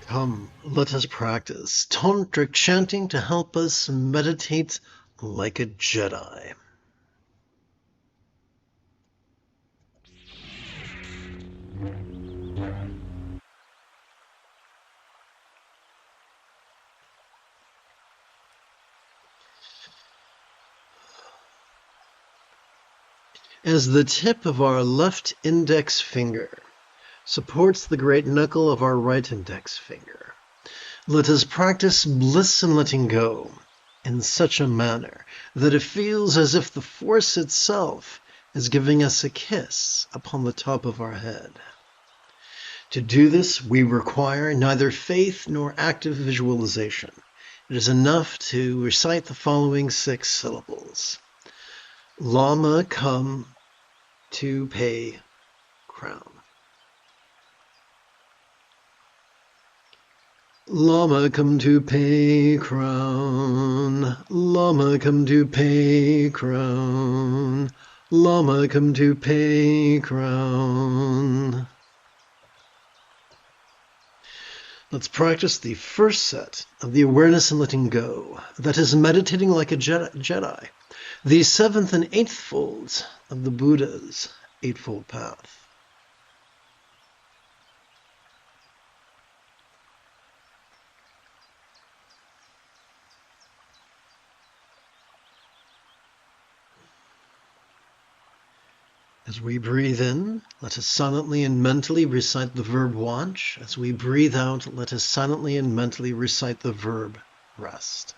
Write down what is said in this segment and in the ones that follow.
Come, let us practice Tantric Chanting to help us meditate like a Jedi. As the tip of our left index finger supports the great knuckle of our right index finger, let us practice bliss and letting go in such a manner that it feels as if the Force itself is giving us a kiss upon the top of our head. To do this, we require neither faith nor active visualization. It is enough to recite the following 6 syllables. Lama come to pay crown. Lama come to pay crown. Lama come to pay crown. Lama come to pay crown. Let's practice the first set of the awareness and letting go. That is meditating like a Jedi. The 7th and 8th folds of the Buddha's Eightfold Path. As we breathe in, let us silently and mentally recite the verb watch. As we breathe out, let us silently and mentally recite the verb rest.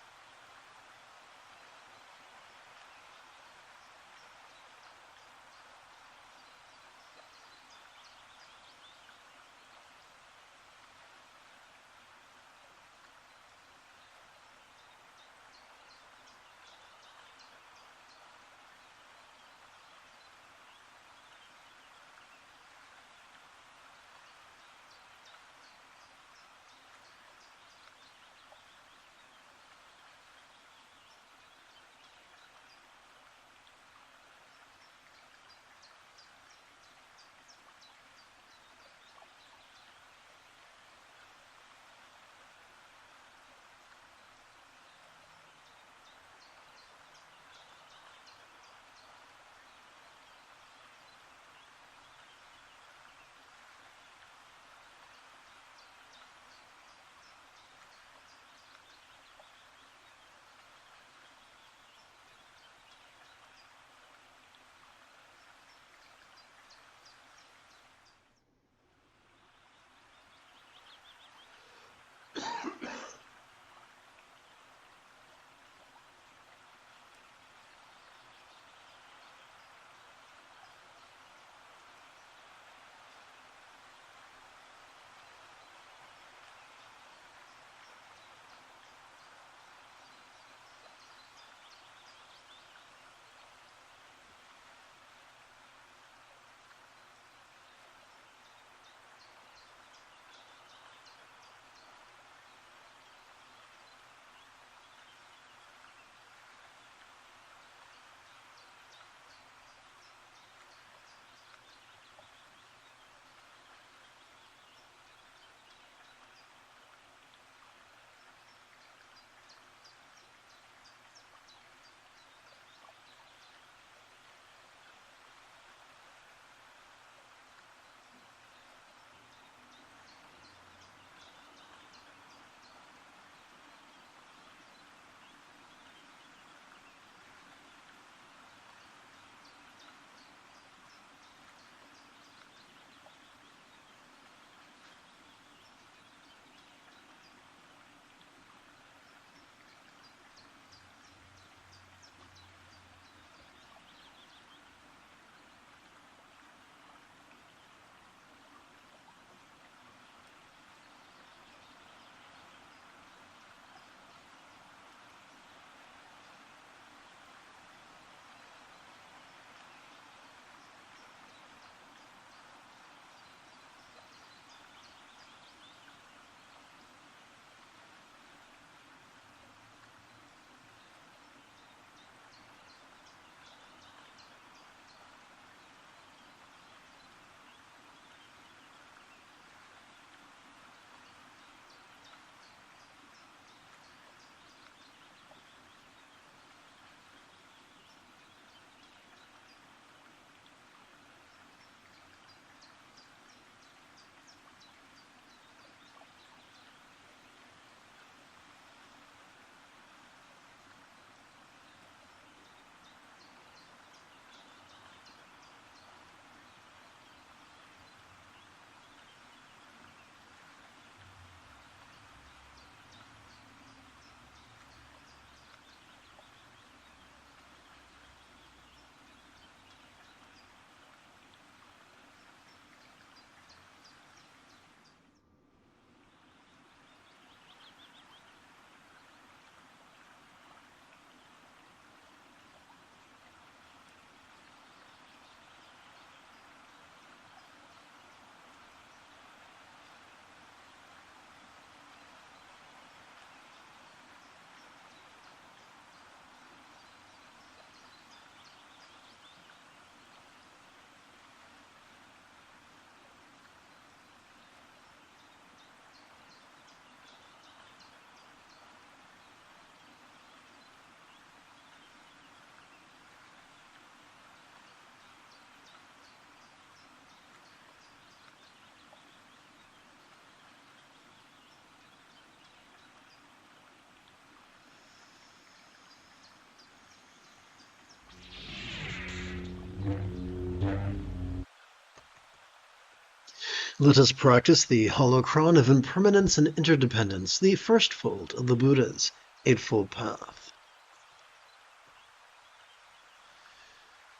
Let us practice the holocron of impermanence and interdependence, the first fold of the Buddha's Eightfold Path.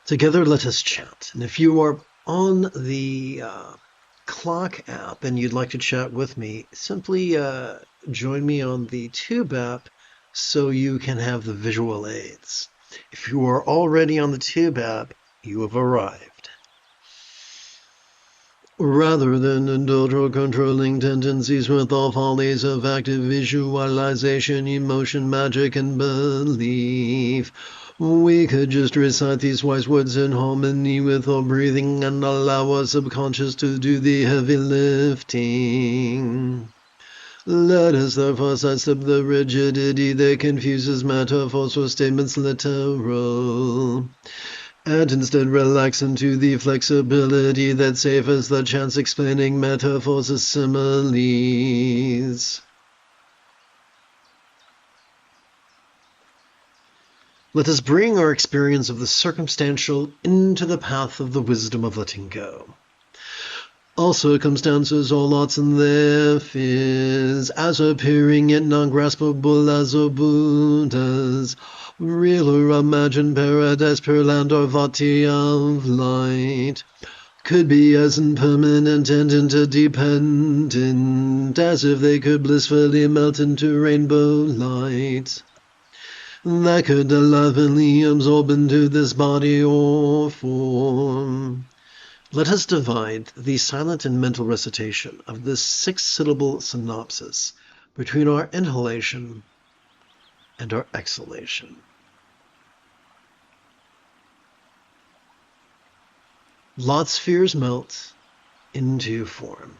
Together let us chant. And if you are on the clock app and you'd like to chat with me, simply join me on the Tube app so you can have the visual aids. If you are already on the Tube app, you have arrived. Rather than indulge or controlling tendencies with all follies of active visualization, emotion, magic, and belief, we could just recite these wise words in harmony with our breathing and allow our subconscious to do the heavy lifting. Let us therefore sidestep the rigidity that confuses metaphors or statements literal, and instead relax into the flexibility that savors the chance explaining metaphors as similes. Let us bring our experience of the circumstantial into the path of the wisdom of letting go. All circumstances, all lots and their fears, as appearing yet non-graspable as are Buddhas, real or imagined paradise, pure land or vati of light, could be as impermanent and interdependent as if they could blissfully melt into rainbow light that could lovingly absorb into this body or form. Let us divide the silent and mental recitation of this 6-syllable synopsis between our inhalation and our exhalation. Lot spheres melt into form.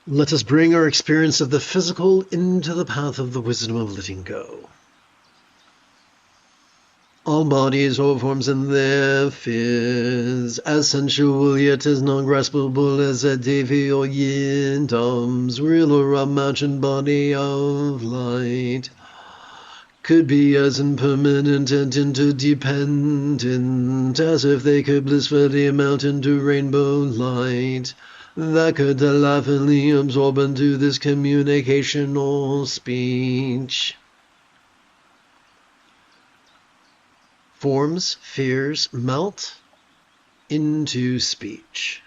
Let us bring our experience of the physical into the path of the wisdom of letting go. All bodies, all forms and their fears, as sensual yet as non-graspable as a devi or yindoms, real or imagined body of light, could be as impermanent and interdependent as if they could blissfully melt into rainbow light that could laughingly absorb into this communication or speech. Forms, fears, melt into speech.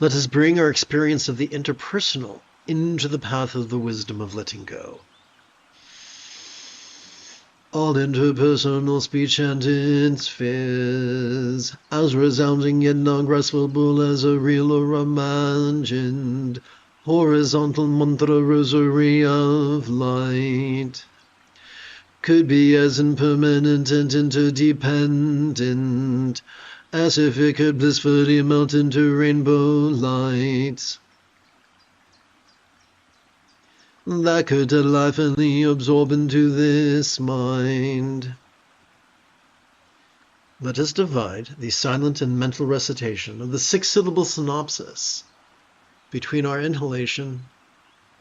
Let us bring our experience of the interpersonal into the path of the wisdom of letting go. All interpersonal speech and its fears, as resounding yet non-graspable as a real or imagined, horizontal mantra rosary of light, could be as impermanent and interdependent as if it could blissfully melt into rainbow lights that could delightfully absorb into this mind. Let us divide the silent and mental recitation of the 6-syllable synopsis between our inhalation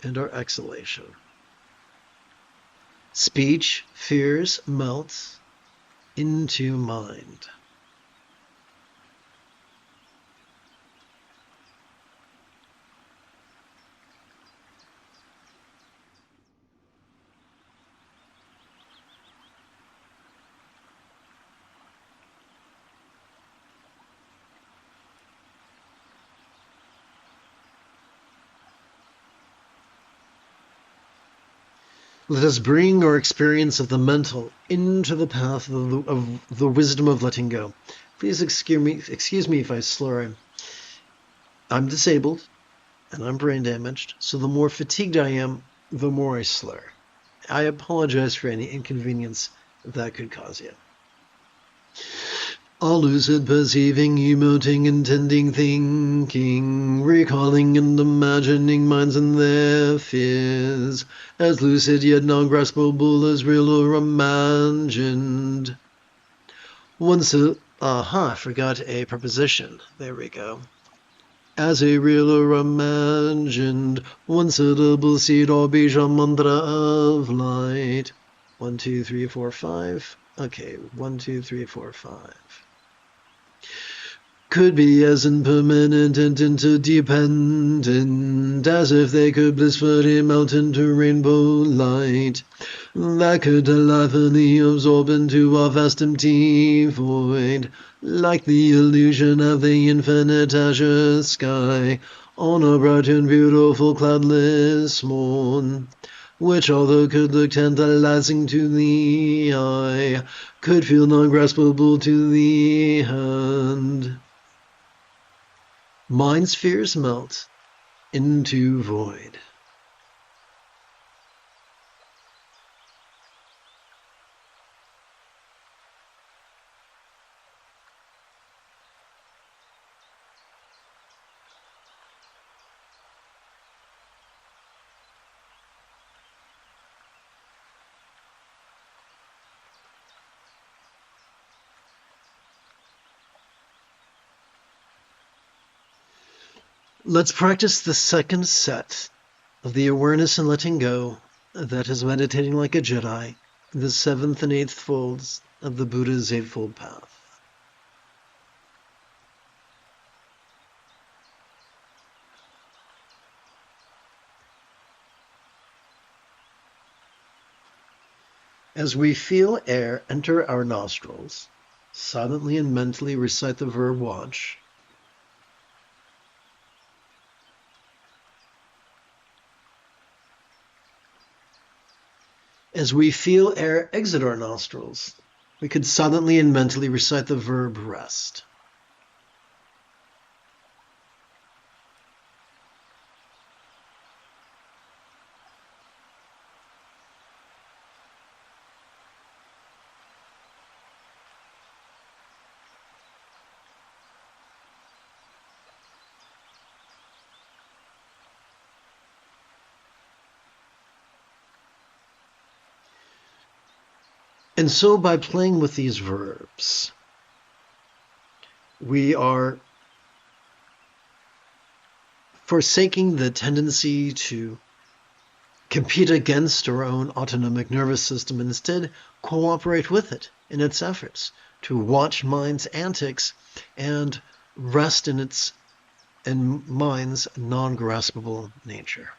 and our exhalation. Speech, fears, melt into mind. Let us bring our experience of the mental into the path of the wisdom of letting go. Please excuse me if I slur. I'm disabled and I'm brain damaged, so the more fatigued I am, the more I slur. I apologize for any inconvenience that could cause you. All lucid perceiving, emoting, intending, thinking, recalling and imagining minds and their fears, as lucid yet non-graspable as real or imagined. I forgot a preposition. There we go. As a real or imagined, one syllable seed or bija mantra of light. 1, 2, 3, 4, 5. Okay, 1, 2, 3, 4, 5. Could be as impermanent and interdependent as if they could blissfully melt into rainbow light that could telephony absorb into our vast empty void, like the illusion of the infinite azure sky on a bright and beautiful cloudless morn, which although could look tantalizing to the eye, could feel non-graspable to the hand. Mind spheres melt into void. Let's practice the second set of the awareness and letting go that is meditating like a Jedi, the 7th and 8th folds of the Buddha's Eightfold Path. As we feel air enter our nostrils, silently and mentally recite the verb watch. As we feel air exit our nostrils, we could silently and mentally recite the verb rest. And so by playing with these verbs, we are forsaking the tendency to compete against our own autonomic nervous system, and instead cooperate with it in its efforts to watch mind's antics and rest in its and mind's non-graspable nature.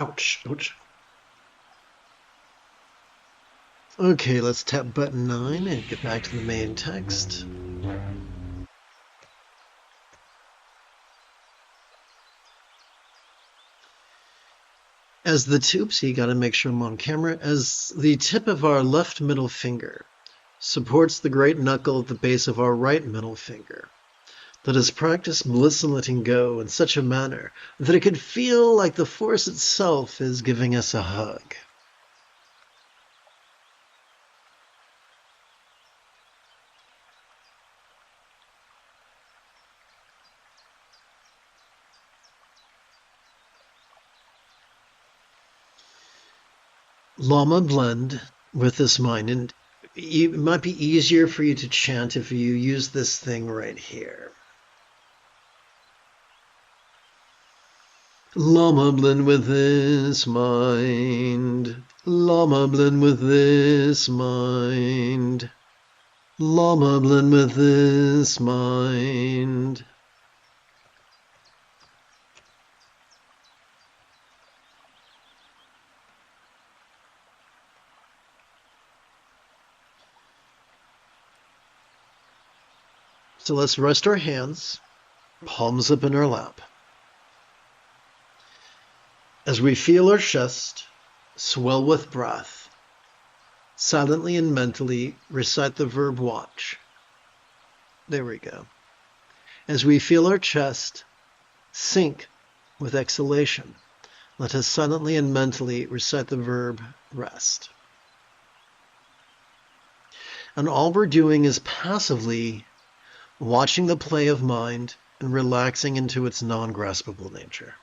Ouch, ouch. Okay, let's tap button 9 and get back to the main text. As the oops, you gotta make sure I'm on camera. As the tip of our left middle finger supports the great knuckle at the base of our right middle finger, let us practice bliss and letting go in such a manner that it could feel like the force itself is giving us a hug. Lama blend with this mind, and it might be easier for you to chant if you use this thing right here. Lama blend with this mind. Lama blend with this mind. Lama blend with this mind. So let's rest our hands, palms up in our lap. As we feel our chest swell with breath, silently and mentally recite the verb watch. There we go. As we feel our chest sink with exhalation, let us silently and mentally recite the verb rest. And all we're doing is passively watching the play of mind and relaxing into its non-graspable nature.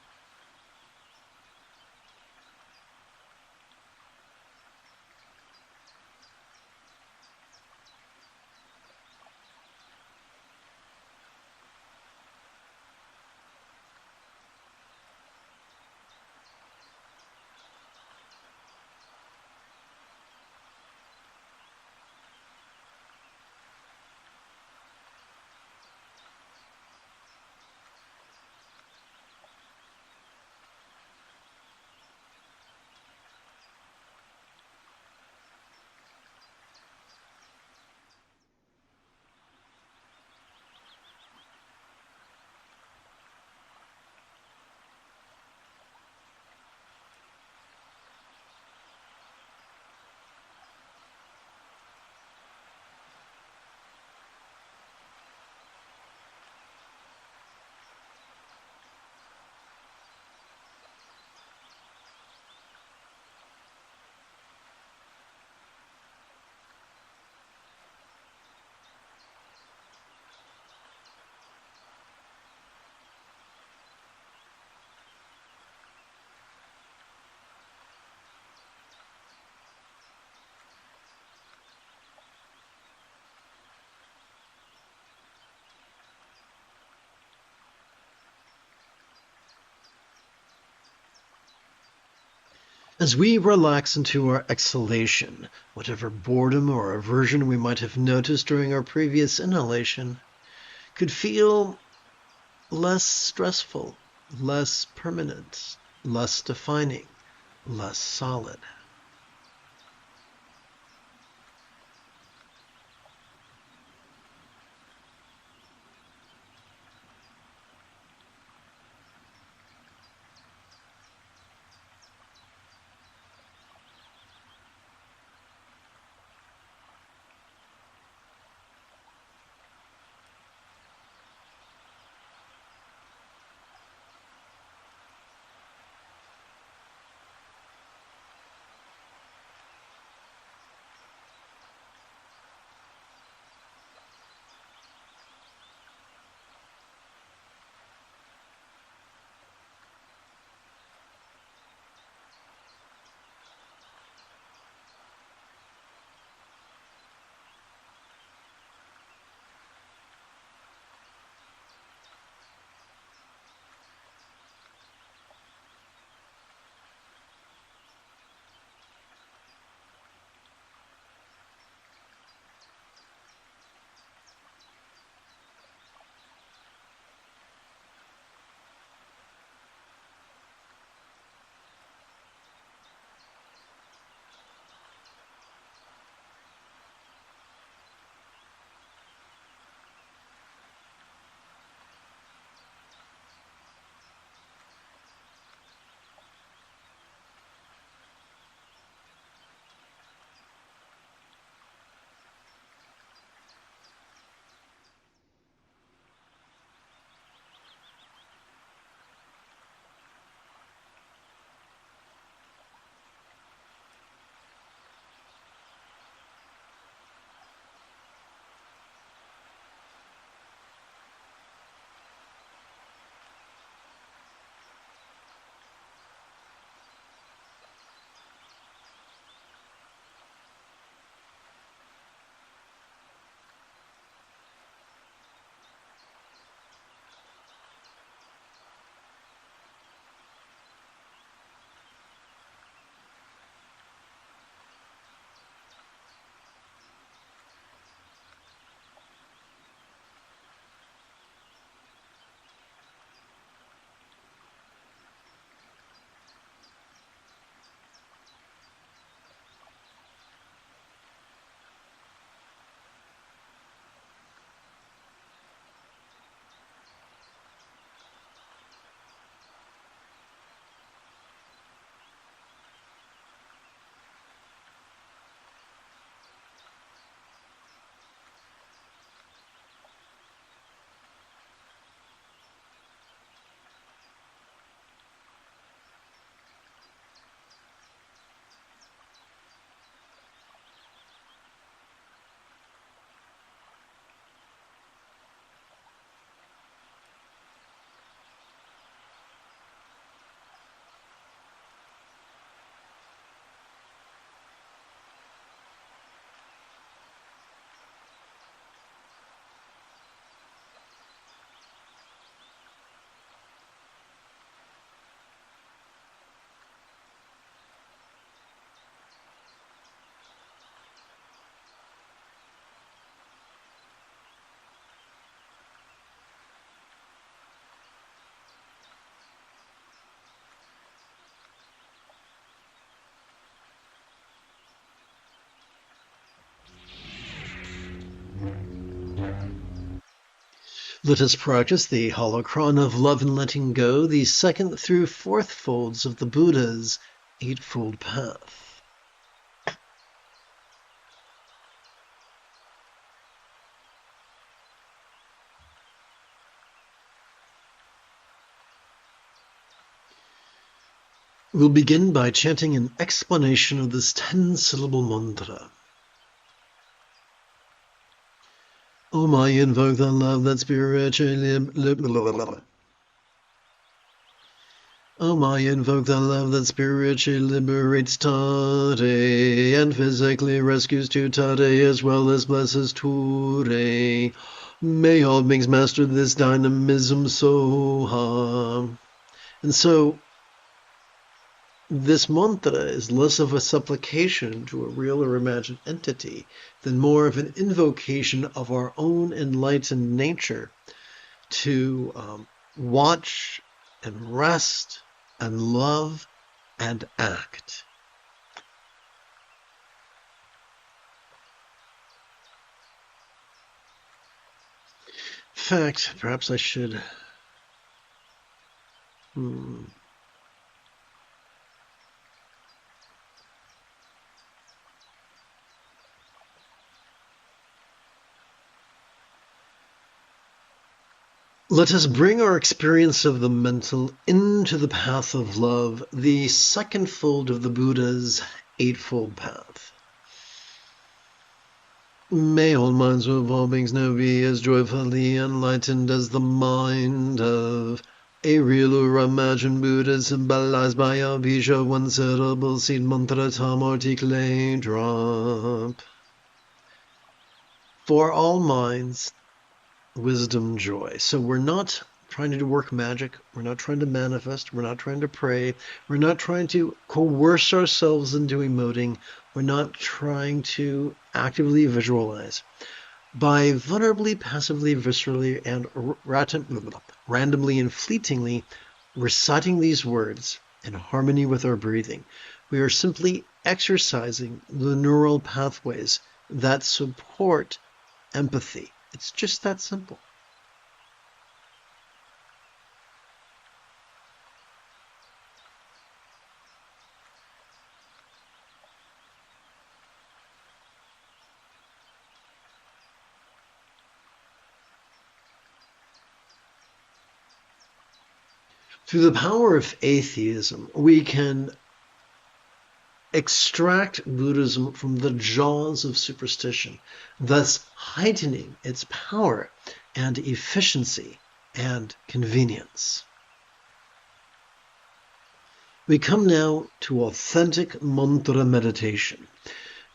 As we relax into our exhalation, whatever boredom or aversion we might have noticed during our previous inhalation could feel less stressful, less permanent, less defining, less solid. Let us practice the holocron of love and letting go, the second through fourth folds of the Buddha's Eightfold Path. We'll begin by chanting an explanation of this 10-syllable mantra. Om, I invoke the love that spiritually Om, I invoke the love that spiritually liberates Tade and physically rescues to Tade as well as blesses Ture. May all beings master this dynamism Soha. And so, this mantra is less of a supplication to a real or imagined entity than more of an invocation of our own enlightened nature to watch and rest and love and act. In fact, perhaps I should... Let us bring our experience of the mental into the path of love, the second fold of the Buddha's Eightfold Path. May all minds of all beings now be as joyfully enlightened as the mind of a real or imagined Buddha symbolized by a bija one-syllable seed mantra tam articulate drop. For all minds, wisdom, joy. So we're not trying to work magic. We're not trying to manifest. We're not trying to pray. We're not trying to coerce ourselves into emoting. We're not trying to actively visualize. By vulnerably, passively, viscerally, and randomly and fleetingly reciting these words in harmony with our breathing, we are simply exercising the neural pathways that support empathy. It's just that simple. Through the power of atheism, we can extract Buddhism from the jaws of superstition, thus heightening its power and efficiency and convenience. We come now to authentic mantra meditation,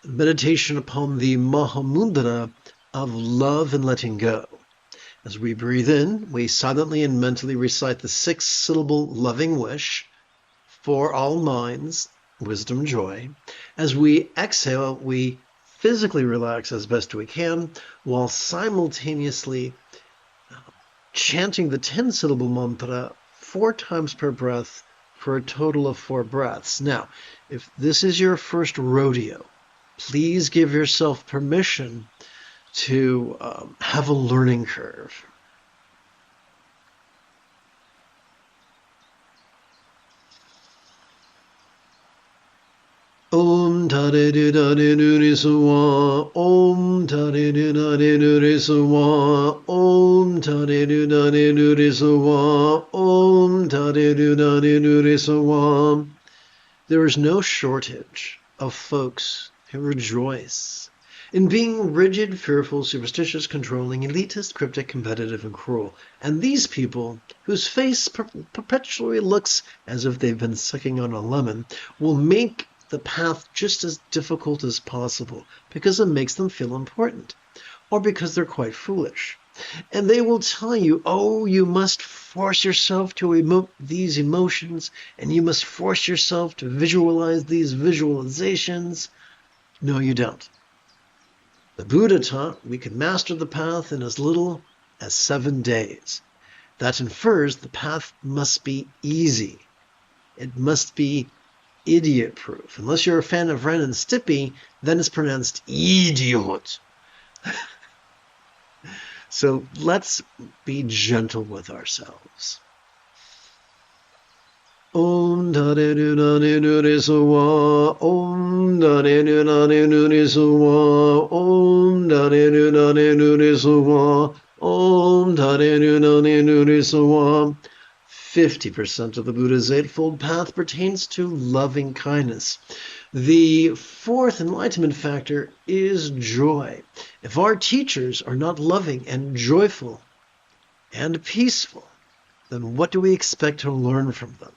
meditation upon the Mahamudra of love and letting go. As we breathe in, we silently and mentally recite the 6-syllable loving wish for all minds, wisdom, joy. As we exhale, we physically relax as best we can while simultaneously chanting the 10-syllable mantra 4 times per breath for a total of 4 breaths. Now, if this is your first rodeo, please give yourself permission to have a learning curve. Om tare du dare du re suwa, Om tare du dare du re suwa, Om tare du dare du re suwa, Om tare du dare du re suwa. There is no shortage of folks who rejoice in being rigid, fearful, superstitious, controlling, elitist, cryptic, competitive, and cruel. And these people, whose face perpetually looks as if they've been sucking on a lemon, will make the path just as difficult as possible because it makes them feel important, or because they're quite foolish. And they will tell you, oh, you must force yourself to emote these emotions, and you must force yourself to visualize these visualizations. No, you don't. The Buddha taught we can master the path in as little as 7 days. That infers the path must be easy. It must be idiot-proof. Unless you're a fan of Ren and Stimpy, then it's pronounced idiot. So let's be gentle with ourselves. Om Dare Du Dare Du Re Suwa, Om Dare Du Dare Du Re Suwa, Om Dare Du Dare Du Re Suwa, Om Dare Du Dare Du Re Suwa. 50% of the Buddha's Eightfold Path pertains to loving kindness. The fourth enlightenment factor is joy. If our teachers are not loving and joyful and peaceful, then what do we expect to learn from them?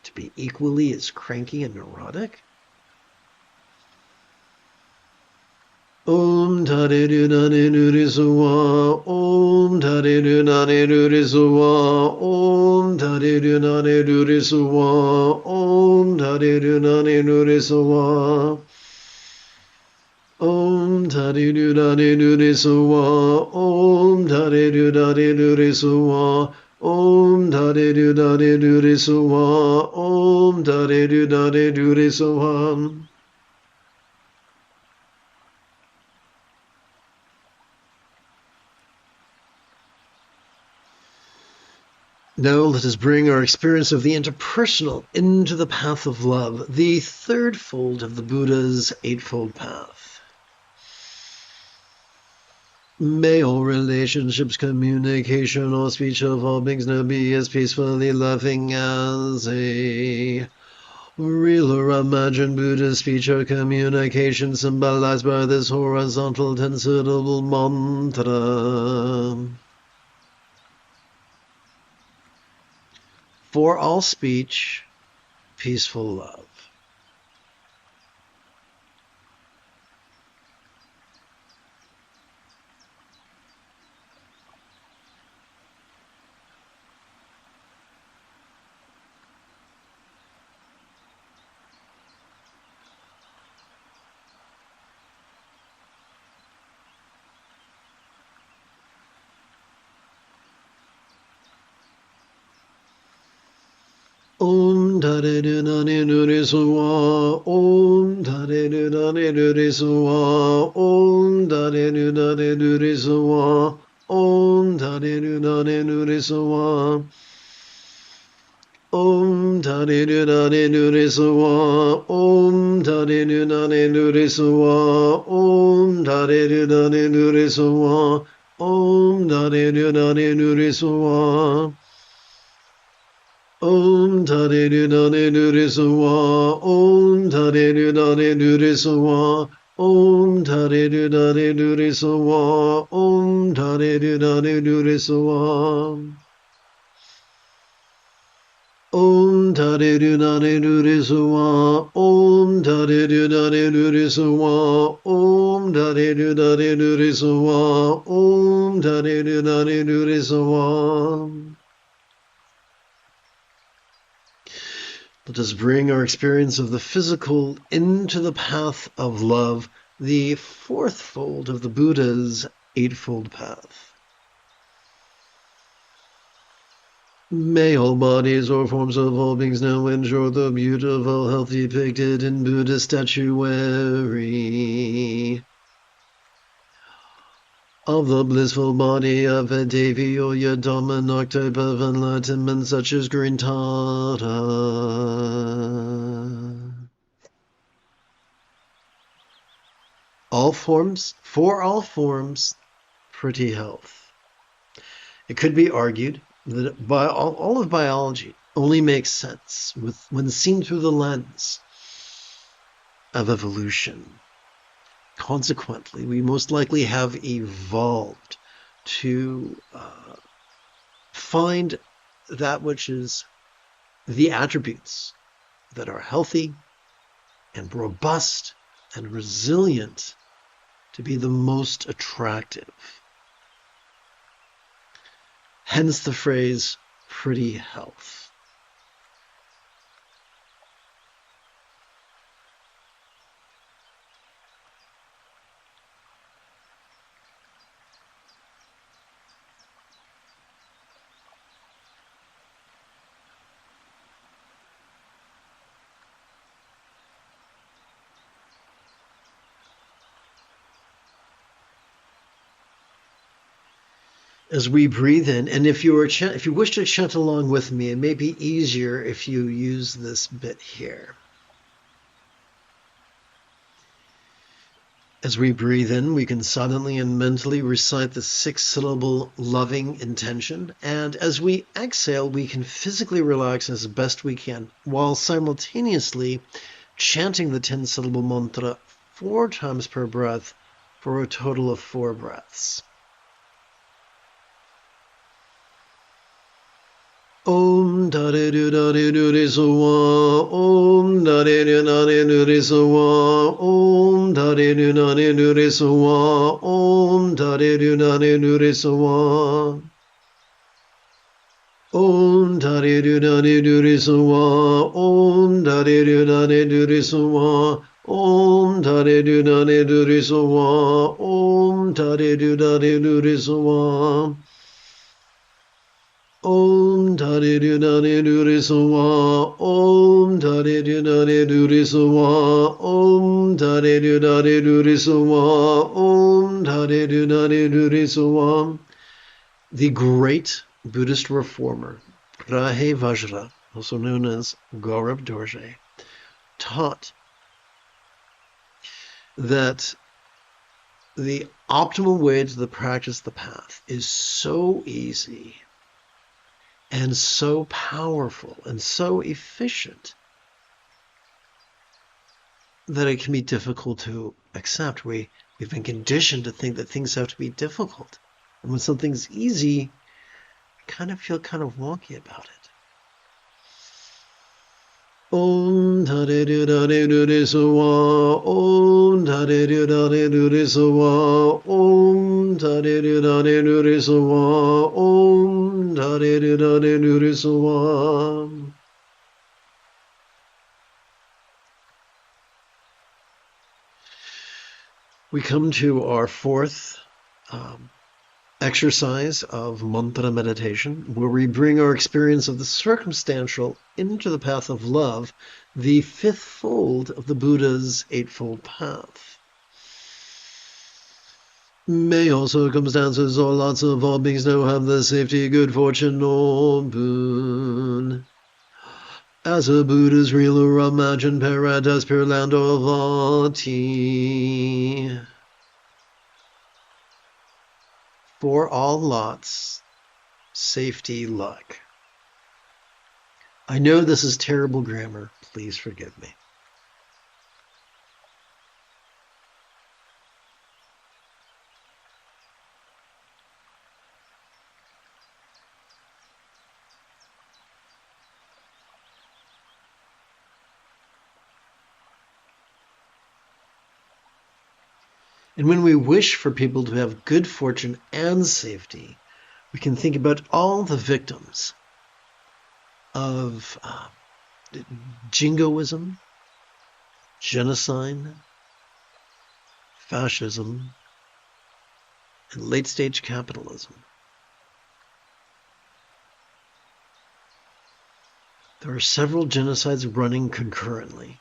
To be equally as cranky and neurotic? Om Tare Du Dare Du Re Suwa, Om Tare Du Dare Du Re Suwa, Om Tare Du Dare Du Re Suwa, Om Tare Du Dare Du Re Suwa. Om Tare Du Dare Du Re Suwa, Om Tare Du Dare Du Re Suwa, Om Tare Du Dare Du Re Suwa, Om Tare Du Dare Du Re Suwa. Now let us bring our experience of the interpersonal into the path of love, the third fold of the Buddha's Eightfold Path. May all relationships, communication, or speech of all beings now be as peacefully loving as a real or imagined Buddhist speech or communication symbolized by this horizontal ten-syllable mantra. For all speech, peaceful love. Om Tare Du Dare Du Re Suwa, Om Tare Du Dare Du Re Suwa, Om Tare Du Dare Du Re Suwa, Om Tare Du Dare Du Re Suwa. Om Tare Du Dare Du Re Suwa, Om Tare Du Dare Du Re Suwa, Om Tare Du Dare Du Re Suwa, Om Tare Du Dare Du Re Suwa. Om Tare Du Dare Du Re Suwa, Om Tare Du Dare Du Re Suwa, Om Tare Du Dare Du Re Suwa, Om Tare Du Dare Du Re Suwa. Om Tare Du Dare Du Re Suwa, Om Tare Du Dare Du Re Suwa, Om Tare Du Dare Du Re Suwa, Om Tare Du Dare Du Re Suwa. Let us bring our experience of the physical into the path of love, the fourth fold of the Buddha's Eightfold Path. May all bodies or forms of all beings now enjoy the beautiful health depicted in Buddha statuary of the blissful body of a Devi or Yadama, an archetype of enlightenment such as Green Tara. For all forms, pretty health. It could be argued that all of biology only makes sense when seen through the lens of evolution. Consequently, we most likely have evolved to find that which is the attributes that are healthy and robust and resilient to be the most attractive. Hence the phrase, pretty health. As we breathe in, and if you wish to chant along with me, it may be easier if you use this bit here. As we breathe in, we can silently and mentally recite the 6-syllable loving intention, and as we exhale, we can physically relax as best we can, while simultaneously chanting the 10-syllable mantra 4 times per breath for a total of 4 breaths. Om Dare Du Dare Du Re Sowa, Om Dare Du Dare Du Re Sowa, Om Dare Du Dare Du Re Sowa, Om Dare Du Dare Du Re Sowa. Om Dare Du Dare Du Re Sowa, Om Dare Du Dare Du Re Sowa, Om Dare Du Dare Du Re Sowa, Om Dare Du Dare Du Re Sowa. Om Dare Du Dare Du Re Sowa, Om Dare Du Dare Du Re Sowa, Om Dare Du Dare Du Re Sowa, Om Dare Du Dare Du Re Sowa. The great Buddhist reformer, Rahe Vajra, also known as Gaurav Dorje, taught that the optimal way to practice the path is so easy and so powerful and so efficient that it can be difficult to accept. We've been conditioned to think that things have to be difficult. And when something's easy, we kind of feel kind of wonky about it. Om Dare Du Dare Du Re Sowa, Om Dare Du Dare Du Re Sowa, Om Dare Du Dare Du Re Sowa, Om Dare Du Dare Du Re Sowa. We come to our fourth exercise of mantra meditation, where we bring our experience of the circumstantial into the path of love, the 5th fold of the Buddha's 8-fold path. May all circumstances or lots of all beings now have the safety, good fortune, or boon. As a Buddha's real or imagined paradise, pure land or vati. For all lots, safety, luck. I know this is terrible grammar. Please forgive me. And when we wish for people to have good fortune and safety, we can think about all the victims of jingoism, genocide, fascism, and late-stage capitalism. There are several genocides running concurrently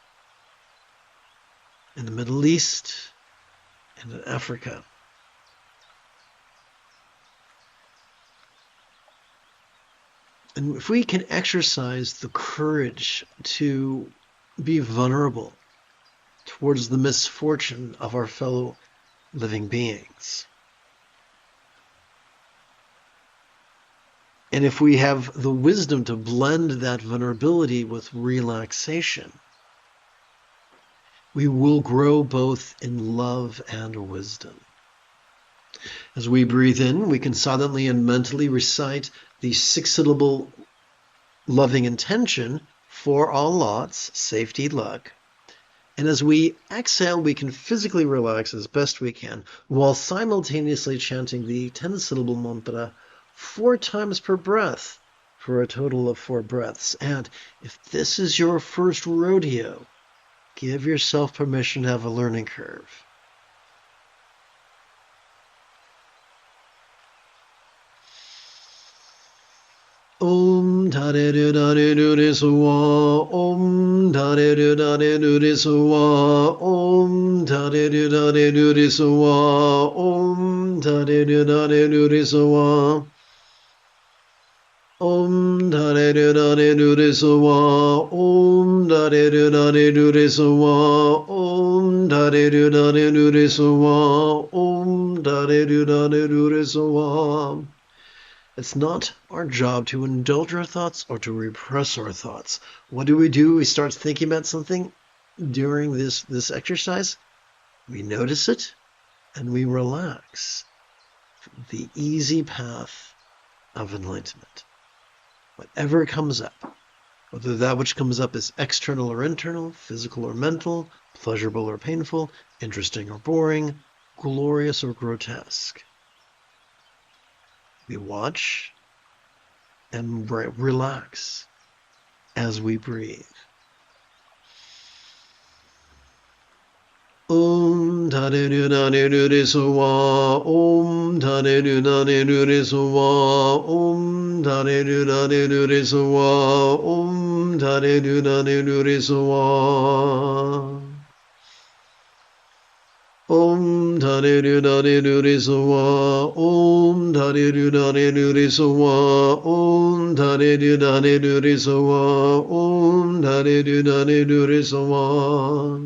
in the Middle East and in Africa. And if we can exercise the courage to be vulnerable towards the misfortune of our fellow living beings, and if we have the wisdom to blend that vulnerability with relaxation, we will grow both in love and wisdom. As we breathe in, we can silently and mentally recite the 6-syllable loving intention for all lots, safety, luck. And as we exhale, we can physically relax as best we can while simultaneously chanting the 10-syllable mantra 4 times per breath for a total of 4 breaths. And if this is your first rodeo, give yourself permission to have a learning curve. Om Tare do dare do re so wa. Om tare do dare do re so wa. Om tare do dare do re so wa. Om tare do dare do re so wa. Om dare do dare do re so wa. Om dare do dare do re so wa. Om dare do dare do re so wa. Om dare do dare do re so wa. It's not our job to indulge our thoughts or to repress our thoughts. What do? We start thinking about something during this exercise. We notice it and we relax. The easy path of enlightenment. Whatever comes up, whether that which comes up is external or internal, physical or mental, pleasurable or painful, interesting or boring, glorious or grotesque. We watch and relax as we breathe. Om tare do dare do re so wa. Om tare do dare do re so wa. Om tare do dare do re so wa. Om tare do dare do re so wa. Om tare do dare do re so wa. Om tare do dare do re so wa. Om tare do dare do re so wa. Om tare do dare do re so wa.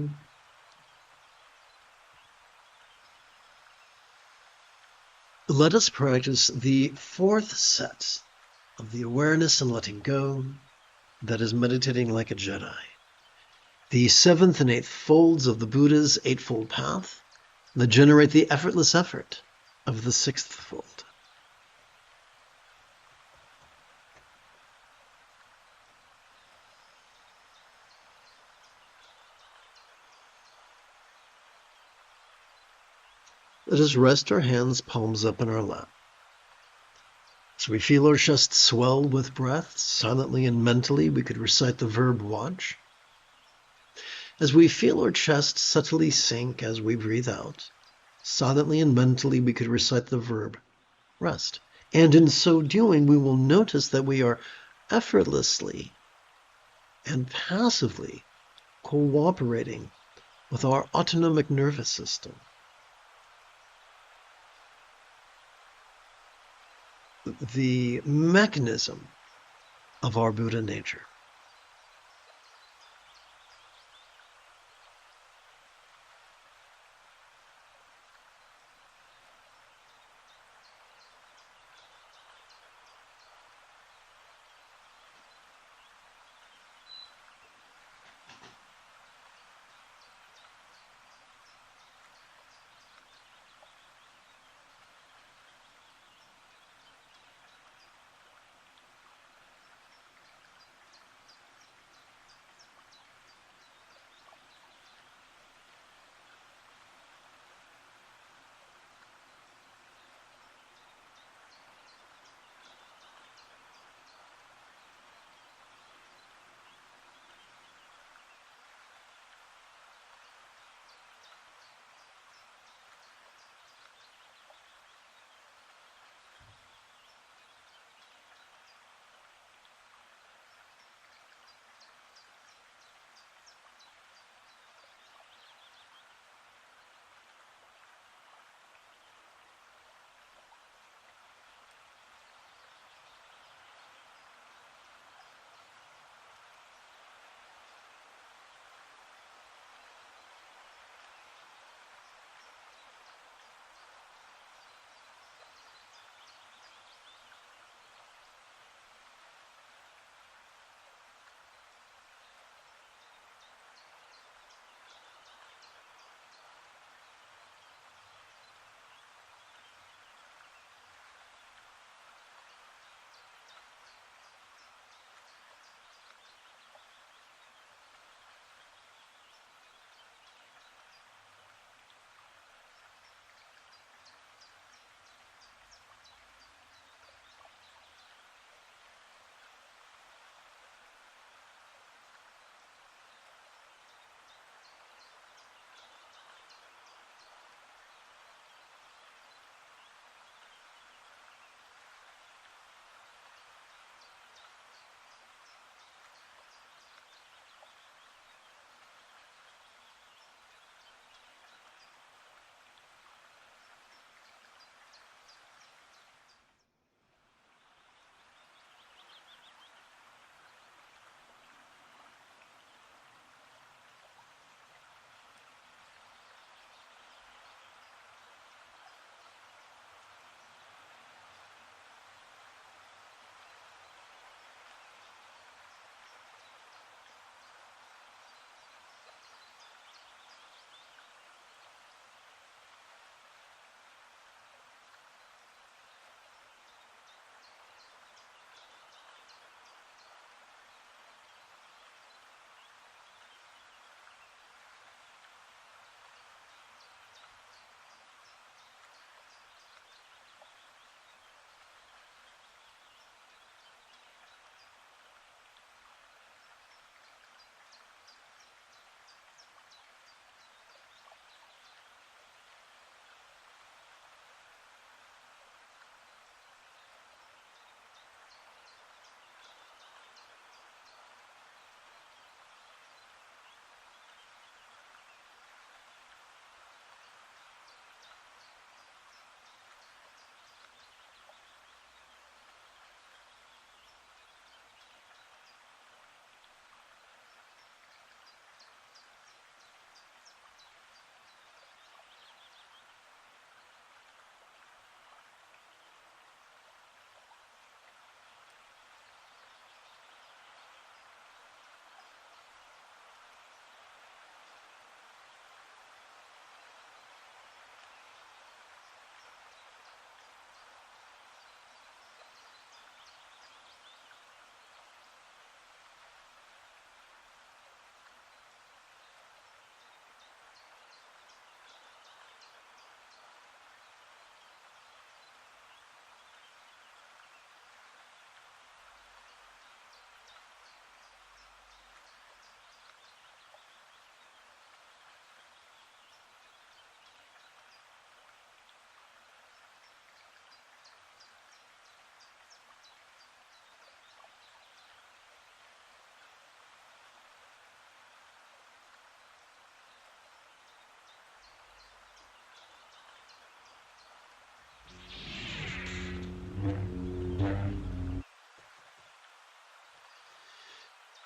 Let us practice the fourth set of the awareness and letting go that is meditating like a Jedi. The seventh and eighth folds of the Buddha's Eightfold Path that generate the effortless effort of the sixth fold. Let us rest our hands palms up in our lap. As we feel our chest swell with breath, silently and mentally we could recite the verb watch. As we feel our chest subtly sink as we breathe out, silently and mentally we could recite the verb rest. And in so doing, we will notice that we are effortlessly and passively cooperating with our autonomic nervous system. The mechanism of our Buddha nature.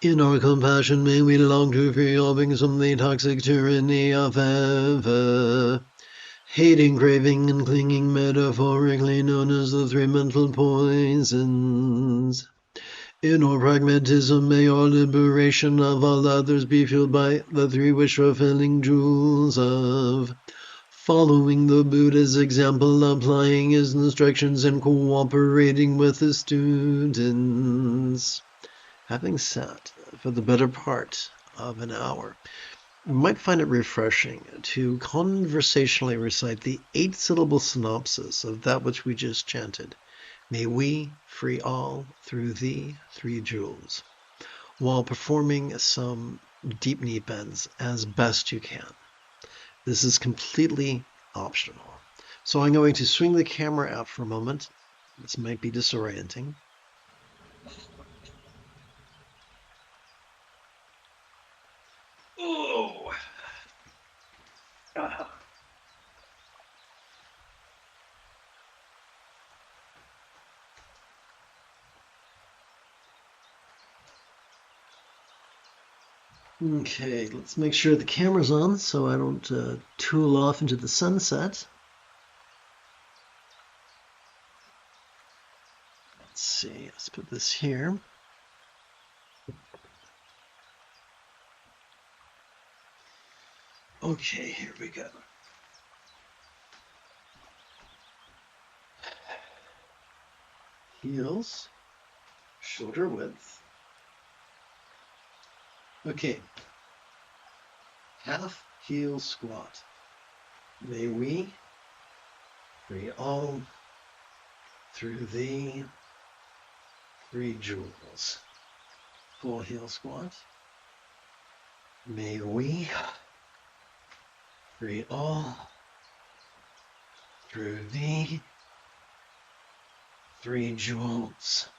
In our compassion may we long to free all beings from the toxic tyranny of ever. Hating, craving, and clinging, metaphorically known as the three mental poisons. In our pragmatism, may our liberation of all others be fueled by the three wish-fulfilling jewels of following the Buddha's example, applying his instructions, and cooperating with the students. Having sat for the better part of an hour, you might find it refreshing to conversationally recite the 8-syllable synopsis of that which we just chanted. May we free all through thee, three jewels, while performing some deep knee bends as best you can. This is completely optional. So I'm going to swing the camera out for a moment. This might be disorienting. Oh! Okay, let's make sure the camera's on so I don't tool off into the sunset. Let's see, let's put this here. Okay, here we go. Heels, shoulder width. Okay, half heel squat. May we free all through thee, three jewels. Full heel squat. May we free all through thee, three jewels.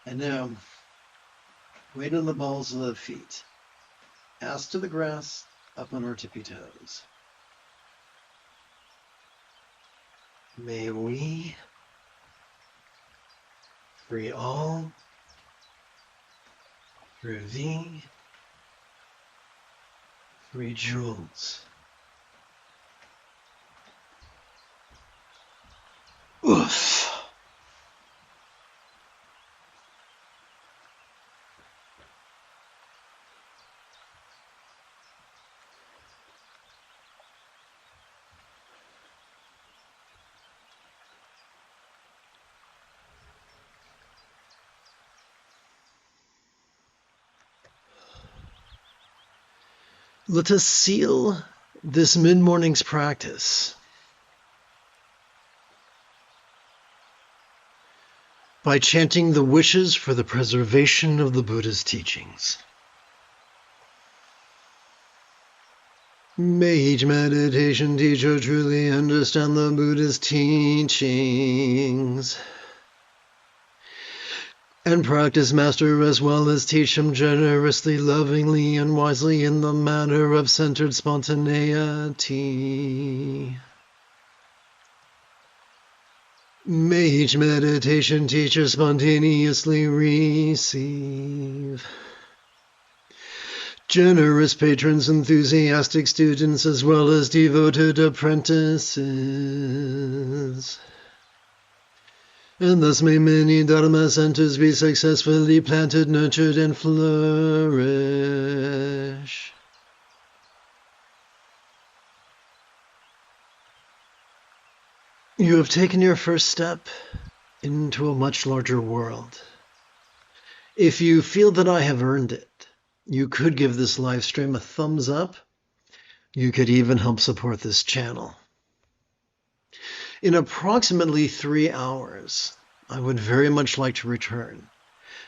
And now, weight on the balls of the feet. Ass to the grass, up on our tippy toes. May we free all through thee, three jewels. Oof. Let us seal this mid-morning's practice by chanting the wishes for the preservation of the Buddha's teachings. May each meditation teacher truly understand the Buddha's teachings and practice master as well as teach him generously, lovingly, and wisely in the manner of centered spontaneity. May each meditation teacher spontaneously receive generous patrons, enthusiastic students, as well as devoted apprentices. And thus may many Dharma centers be successfully planted, nurtured, and flourish. You have taken your first step into a much larger world. If you feel that I have earned it, you could give this live stream a thumbs up. You could even help support this channel. In approximately 3 hours, I would very much like to return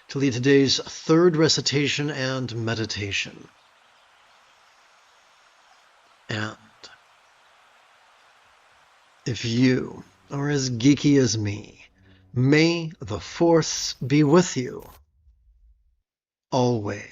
to lead today's third recitation and meditation. And if you are as geeky as me, may the Force be with you always.